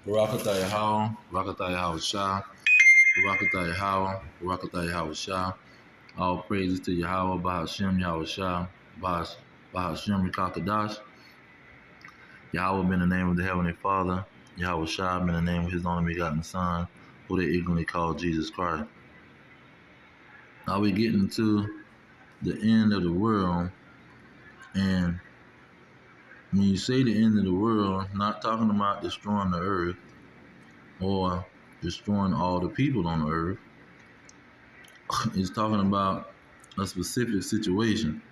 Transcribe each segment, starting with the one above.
Barakatah Yahweh, Barakatah Yahweh Shah, Barakatah Yahweh, Barakatah Yahweh Shah. All praises to Yahweh, Bahashem, Yahweh Shah, Bahashem, Rekakadash. Yahweh been the name of the Heavenly Father. Yahweh Shah been the name of His only begotten Son, who they ignorantly call Jesus Christ. Now we getting to the end of the world, and when you say the end of the world, not talking about destroying the earth or destroying all the people on the earth. It's talking about a specific situation.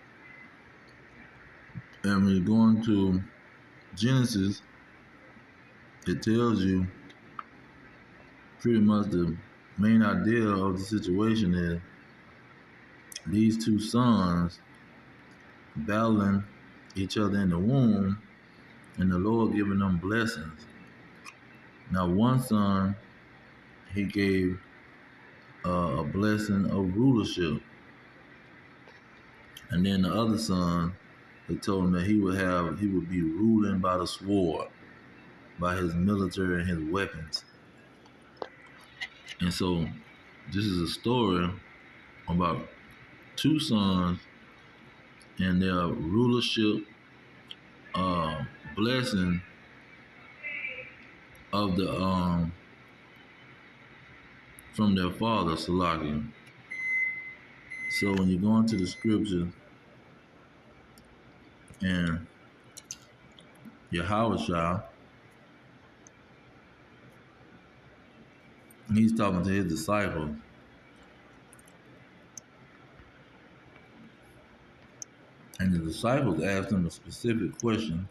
And when you go into Genesis, it tells you pretty much the main idea of the situation is these two sons battling each other in the womb, and the Lord giving them blessings. Now, one son, he gave a blessing of rulership, and then the other son, he told him that he would be ruling by the sword, by his military and his weapons. And so, this is a story about two sons and their rulership blessing of the from their father Salaki. So when you go into the scripture and Yahweh, he's talking to his disciples. And the disciples asked him a specific question.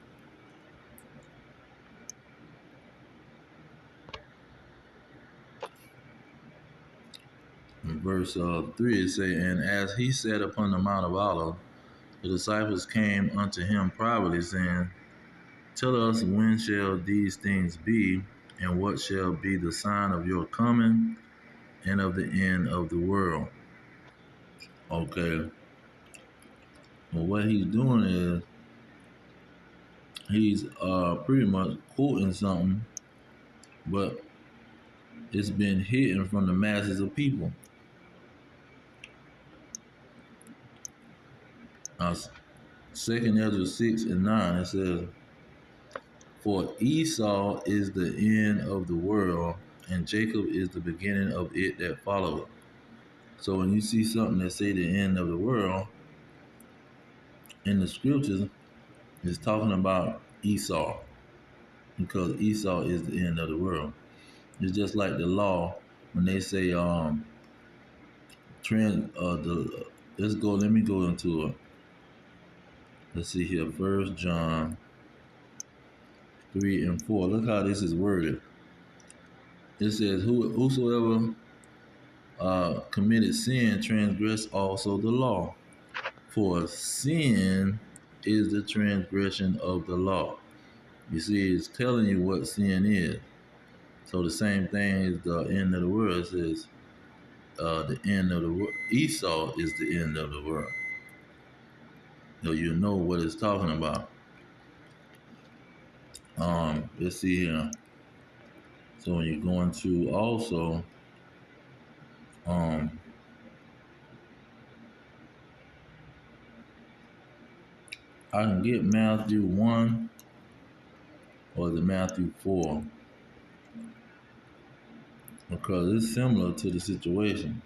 In verse 3 it say, and as he sat upon the Mount of Olives, the disciples came unto him privately, saying, tell us, when shall these things be, and what shall be the sign of your coming and of the end of the world? Okay. Well, what he's doing is he's pretty much quoting something, but it's been hidden from the masses of people. Now, 2 Ezra 6 and 9, it says, for Esau is the end of the world, and Jacob is the beginning of it that followeth. So when you see something that say the end of the world, in the scriptures, it's talking about Esau, because Esau is the end of the world. It's just like the law when they say let me go into it. Let's see here, 1 John 3 and 4. Look how this is worded. It says, whosoever committed sin transgressed also the law. For sin is the transgression of the law. You see, it's telling you what sin is. So the same thing is the end of the world. It says the end of the world. Esau is the end of the world. So you know what it's talking about. Let's see here. So when you're going to also I can get Matthew 1 or the Matthew 4 because it's similar to the situation.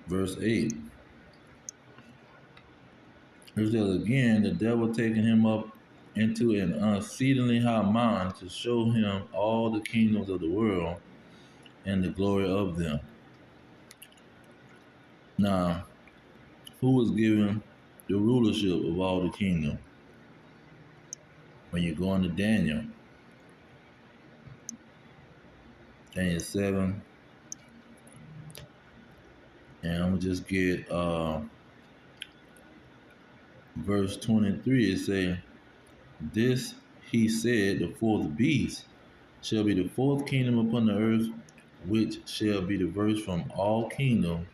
Verse 8. It says again, the devil taking him up into an exceedingly high mountain to show him all the kingdoms of the world and the glory of them. Now, who was given the rulership of all the kingdom? When you go into Daniel 7, and I'm gonna just get verse 23. It say, this he said, the fourth beast shall be the fourth kingdom upon the earth, which shall be diverse from all kingdom,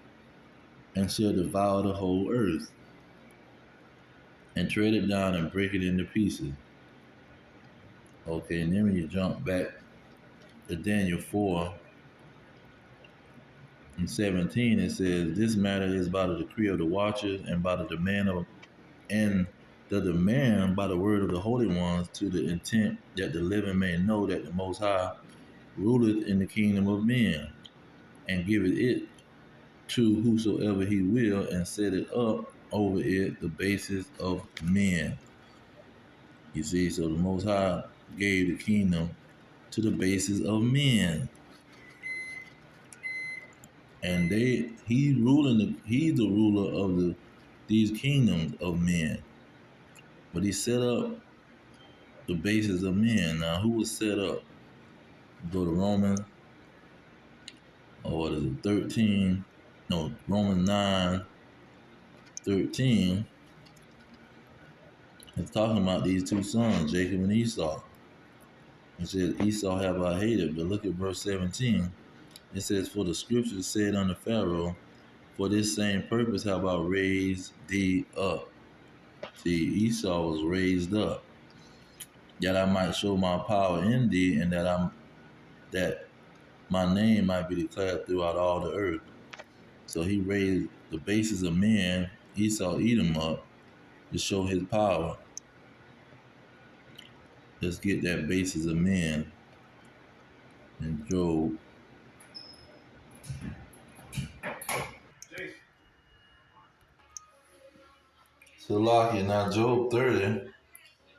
and shall devour the whole earth, and tread it down and break it into pieces. Okay, and then when you jump back to Daniel 4:17, it says, "This matter is by the decree of the watchers and by the demand by the word of the holy ones, to the intent that the living may know that the Most High ruleth in the kingdom of men, and giveth it to whosoever he will, and set it up over it the basis of men." You see, so the Most High gave the kingdom to the basis of men, and he's the ruler of these kingdoms of men, but he set up the basis of men. Now, who was set up? Go to Romans, or what is it, 13? No, Romans 9:13. It's talking about these two sons, Jacob and Esau. It says, "Esau have I hated." But look at verse 17. It says, "For the scriptures said unto Pharaoh, for this same purpose have I raised thee up." See, Esau was raised up, that I might show my power in thee, and that my name might be declared throughout all the earth. So he raised the basis of men. Esau eat him up to show his power. Let's get that basis of men in Job. So Lucky, now Job 30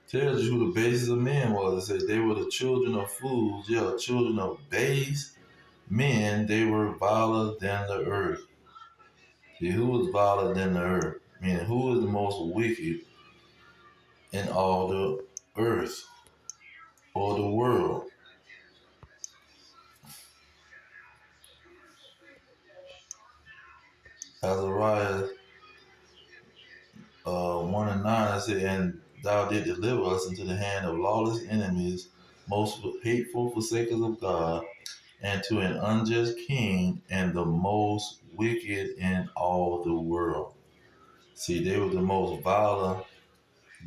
tells you who the basis of men was. It said they were the children of fools, yeah, children of base men. They were viler than the earth. See, who was viler than the earth? Meaning, who is the most wicked in all the earth or the world? Azariah 1:9, I said, "And thou did deliver us into the hand of lawless enemies, most hateful forsakers of God, and to an unjust king, and the most wicked in all the world." See, they were the most violent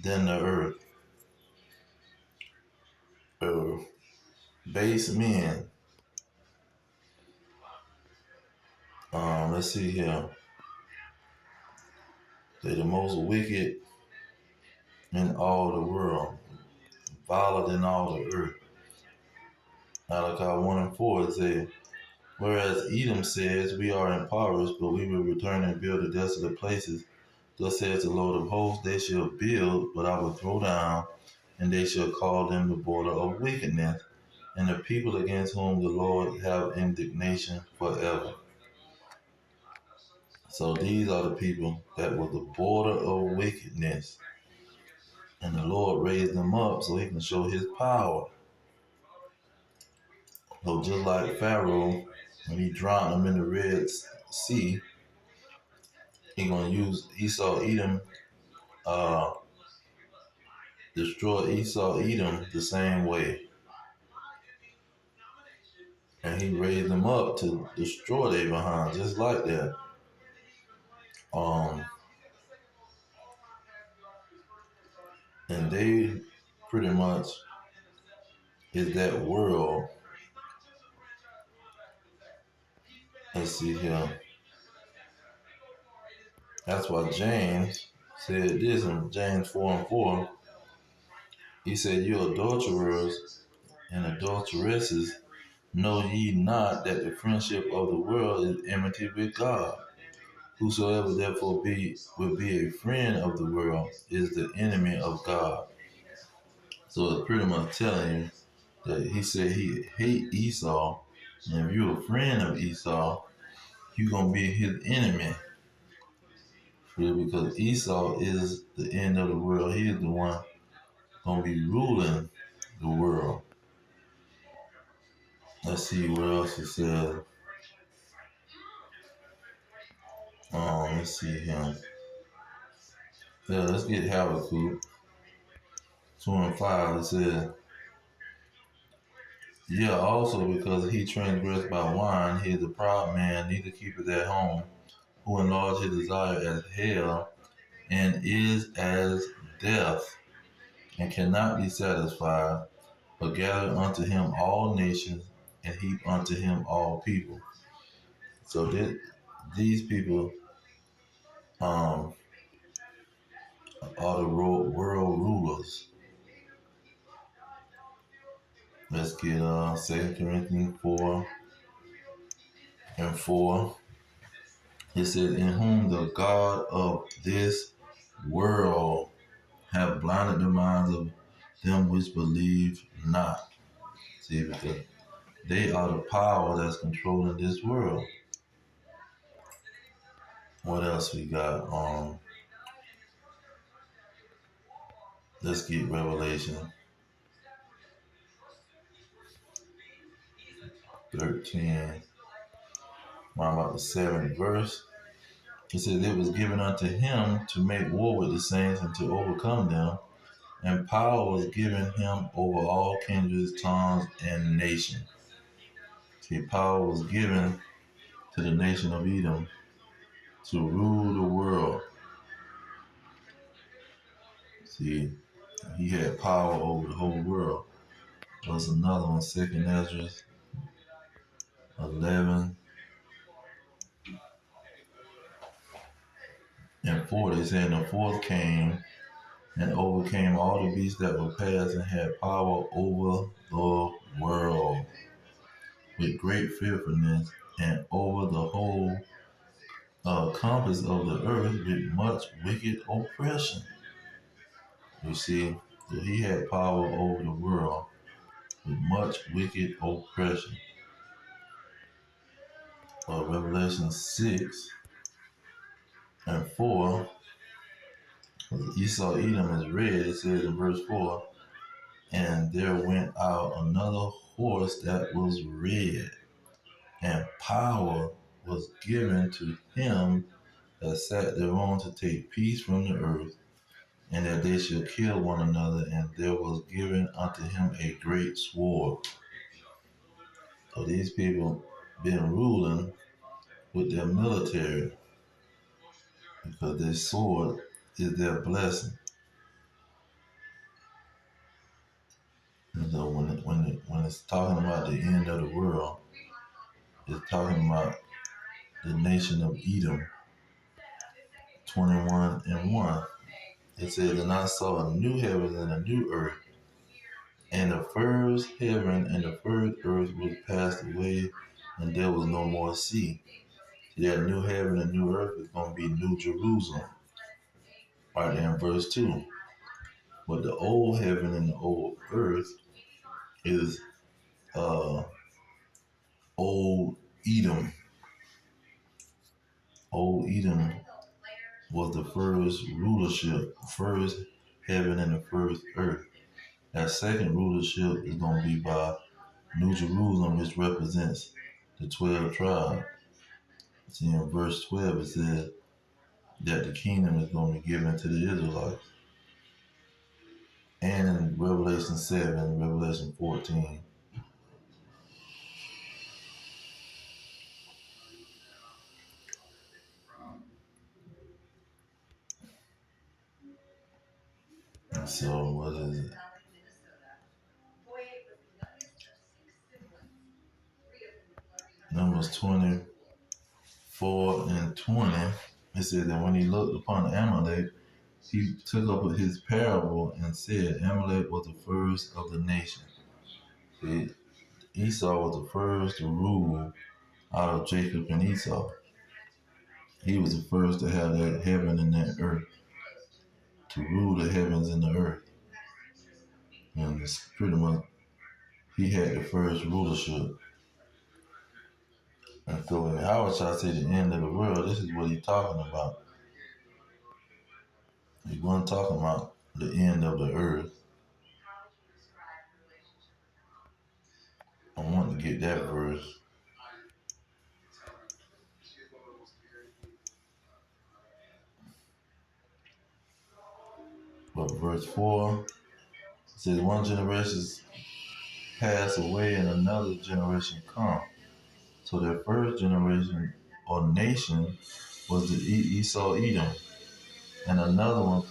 than the earth. Base men. Let's see here. They're the most wicked in all the world, violent than all the earth. Malachi 1:4 says, "Whereas Edom says, we are impoverished, but we will return and build the desolate places. Thus says the Lord of hosts, they shall build, but I will throw down, and they shall call them the border of wickedness, and the people against whom the Lord have indignation forever." So these are the people that were the border of wickedness. And the Lord raised them up so he can show his power. So just like Pharaoh, when he drowned them in the Red Sea, he gonna use Esau Edom, destroy Esau Edom the same way. And he raised them up to destroy their behind, just like that. And they pretty much is that world. Let's see here. That's why James said this in James 4:4. He said, "You adulterers and adulteresses, know ye not that the friendship of the world is enmity with God? Whosoever therefore will be a friend of the world is the enemy of God." So it's pretty much telling you that he said he hate Esau, and if you're a friend of Esau, you're gonna be his enemy. Because Esau is the end of the world. He is the one gonna be ruling the world. Let's see what else he says. Let's see here. Yeah, let's get Habakkuk 2:5. It says, "Yeah, also because he transgressed by wine, he is a proud man, neither keepeth at home, who enlarged his desire as hell, and is as death, and cannot be satisfied, but gather unto him all nations, and heap unto him all people. So these people um, are the world rulers. Let's get 2 Corinthians 4:4. It says, in whom the God of this world have blinded the minds of them which believe not. See, because they are the power that's controlling this world. What else we got? Let's get Revelation 13. Around about the 7th verse. It says, it was given unto him to make war with the saints and to overcome them, and power was given him over all kindreds, tongues, and nations. See, power was given to the nation of Edom to rule the world. See, he had power over the whole world. There's another one, 2 Ezra 11:4. They say, and the fourth came and overcame all the beasts that were past and had power over the world with great fearfulness and over the whole compass of the earth with much wicked oppression. You see, that he had power over the world with much wicked oppression. Revelation 6:4, Esau Edom is red. It says in verse 4, and there went out another horse that was red, and power was given to him that sat thereon to take peace from the earth, and that they should kill one another, and there was given unto him a great sword. So these people been ruling with their military because their sword is their blessing. And so when it's talking about the end of the world, it's talking about the nation of Edom. 21:1. It says, and I saw a new heaven and a new earth, and the first heaven and the first earth was passed away, and there was no more sea. That new heaven and new earth is going to be New Jerusalem. Right there in verse 2. But the old heaven and the old earth is old Edom. Old Edom was the first rulership, first heaven and the first earth. That second rulership is going to be by New Jerusalem, which represents the 12 tribes. See, in verse 12 it says that the kingdom is going to be given to the Israelites. And in Revelation 7, Revelation 14, and so what is it? Numbers 24:20. It said that when he looked upon Amalek, he took up his parable and said, Amalek was the first of the nation. See, Esau was the first to rule out of Jacob and Esau. He was the first to have that heaven and that earth, to rule the heavens and the earth. And it's pretty much, he had the first rulership. And so when Howard Shah said the end of the world, this is what he's talking about. He wasn't talking about the end of the earth. I want to get that verse. But verse 4 says, one generation pass away and another generation come. So their first generation or nation was the Esau Edom, and another one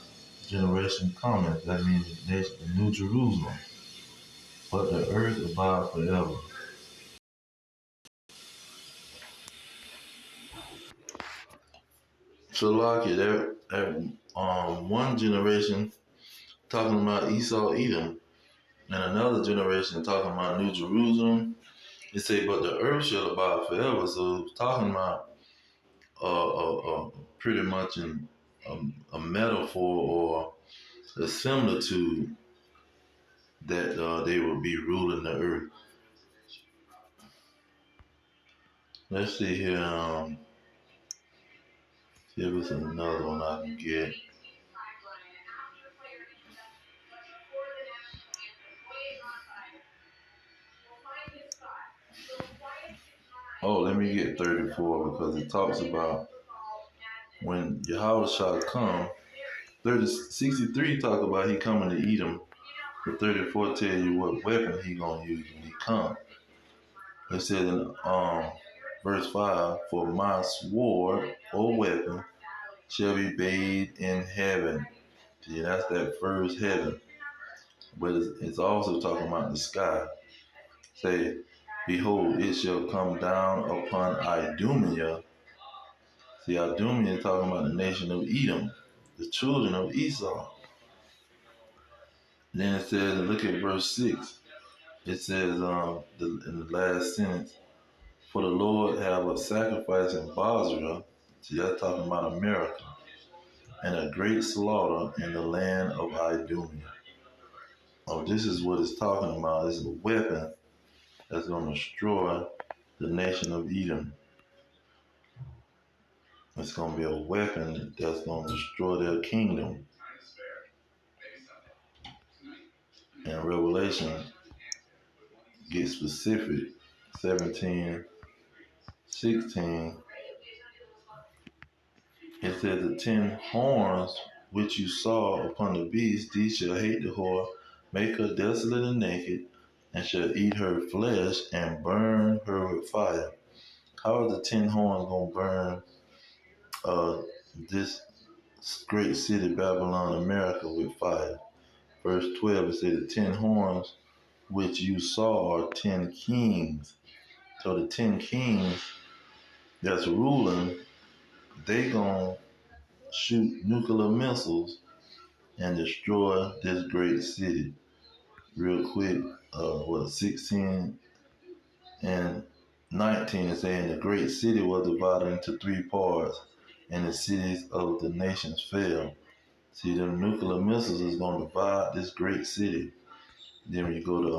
generation cometh. That means the nation, the New Jerusalem. but the earth abide forever. So Lucky, one generation talking about Esau, Edom, and another generation talking about New Jerusalem. It say, but the earth shall abide forever. So it's talking about pretty much a metaphor or a similitude that they will be ruling the earth. Let's see here. See if it's another one I can get. Oh, let me get 34 because it talks about when Yahweh shall come. 63 talk about he coming to Edom. But 34 tell you what weapon he gonna use when he come. It says in verse 5, for my sword or weapon shall be bathed in heaven. See, that's that first heaven. But it's also talking about the sky. Say, behold, it shall come down upon Idumea. See, Idumea is talking about the nation of Edom, the children of Esau. Then it says, look at verse 6. It says in the last sentence, for the Lord have a sacrifice in Basra. See, that's talking about America. And a great slaughter in the land of Idumea. Oh, this is what it's talking about. This is a weapon that's going to destroy the nation of Edom. It's going to be a weapon that's going to destroy their kingdom. And Revelation gets specific. 17:16. It says, the 10 horns which you saw upon the beast, these shall hate the whore, make her desolate and naked, and shall eat her flesh and burn her with fire. How are the 10 horns going to burn this great city, Babylon, America, with fire? Verse 12, it says, the 10 horns which you saw are 10 kings. So the 10 kings that's ruling, they going to shoot nuclear missiles and destroy this great city. Real quick, 16 and 19 is saying the great city was divided into 3 parts, and the cities of the nations fell. See, the nuclear missiles is going to divide this great city. Then when you go to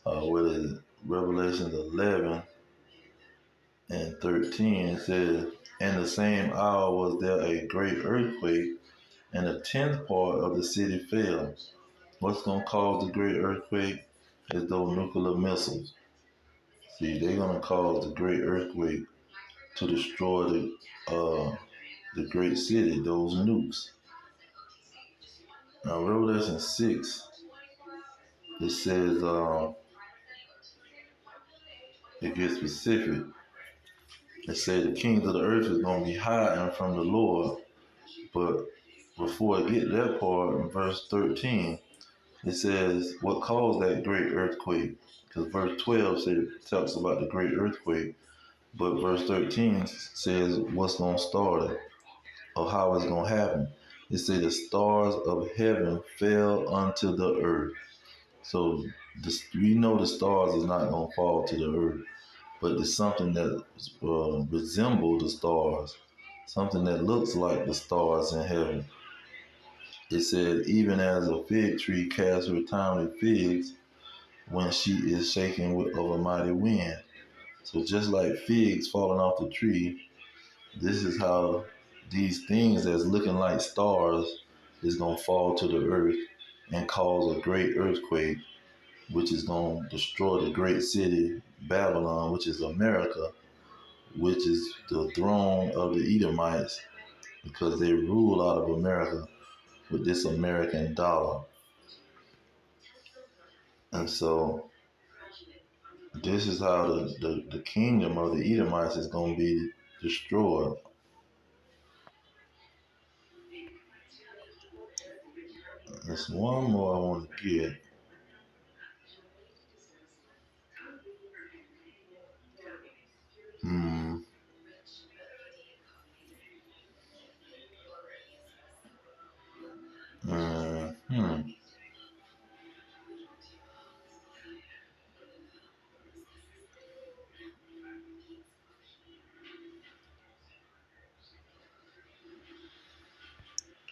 what is it? Revelations 11 and 13, it says, in the same hour was there a great earthquake, and a 10th part of the city fell. What's going to cause the great earthquake is those nuclear missiles. See, they're going to cause the great earthquake to destroy the great city, those nukes. Now, Revelation 6, it says, it gets specific. It says the kings of the earth is going to be hiding from the Lord. But before I get to that part, in verse 13, it says, what caused that great earthquake? Because verse 12 talks about the great earthquake. But verse 13 says what's going to start it or how it's going to happen. It says the stars of heaven fell unto the earth. So we know the stars is not going to fall to the earth, but it's something that resembles the stars, something that looks like the stars in heaven. It said, even as a fig tree casts her timely figs when she is shaken of a mighty wind. So just like figs falling off the tree, this is how these things that's looking like stars is going to fall to the earth and cause a great earthquake, which is going to destroy the great city, Babylon, which is America, which is the throne of the Edomites, because they rule out of America with this American dollar. And so this is how the kingdom of the Edomites is going to be destroyed. There's one more I want to get.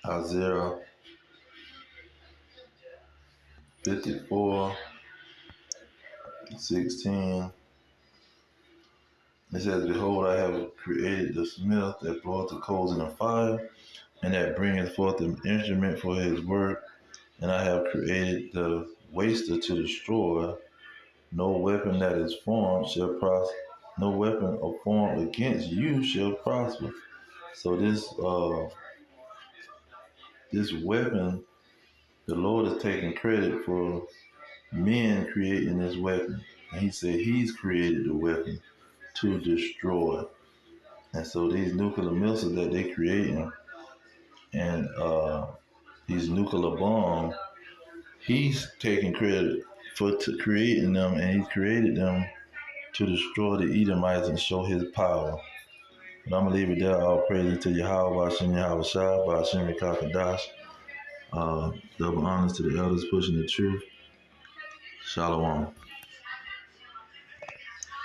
Isaiah 54:16. It says, Behold, I have created the smith that bloweth the coals in the fire, and that bringeth forth an instrument for his work. And I have created the waster to destroy. No weapon that is formed shall prosper. No weapon formed against you shall prosper. So this weapon, the Lord is taking credit for men creating this weapon. And he said he's created the weapon to destroy. And so these nuclear missiles that they creating and these nuclear bombs, he's taking credit for creating them, and he created them to destroy the Edomites and show his power. But I'm going to leave it there. All praise to Yahweh, Bashem Yahweh Shah, Bashem Kakadash. Double honors to the elders pushing the truth. Shalom.